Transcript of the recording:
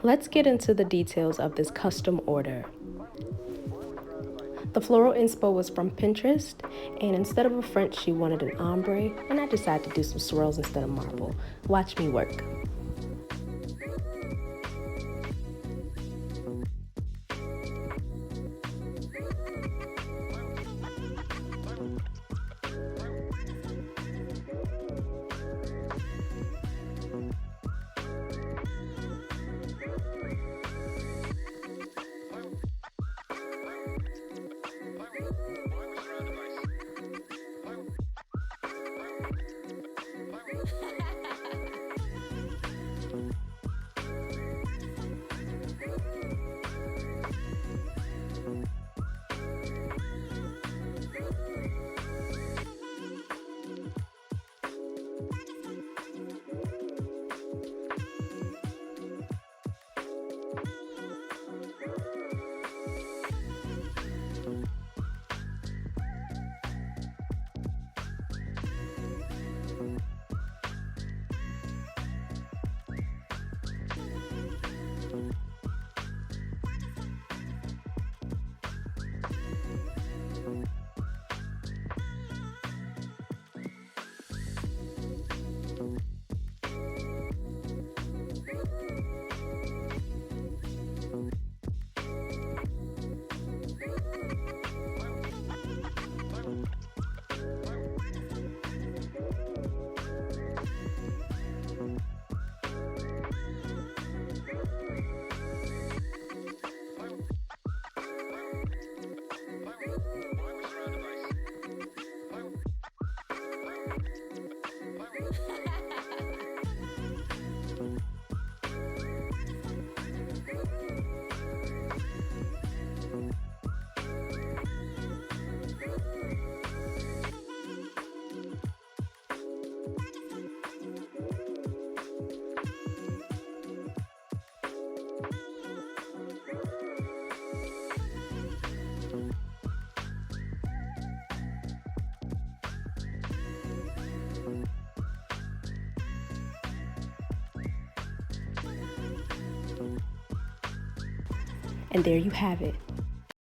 Let's get into the details of this custom order. The floral inspo was from Pinterest, and instead of a French, she wanted an ombre, and I decided to do some swirls instead of marble. Watch me work. And there you have it,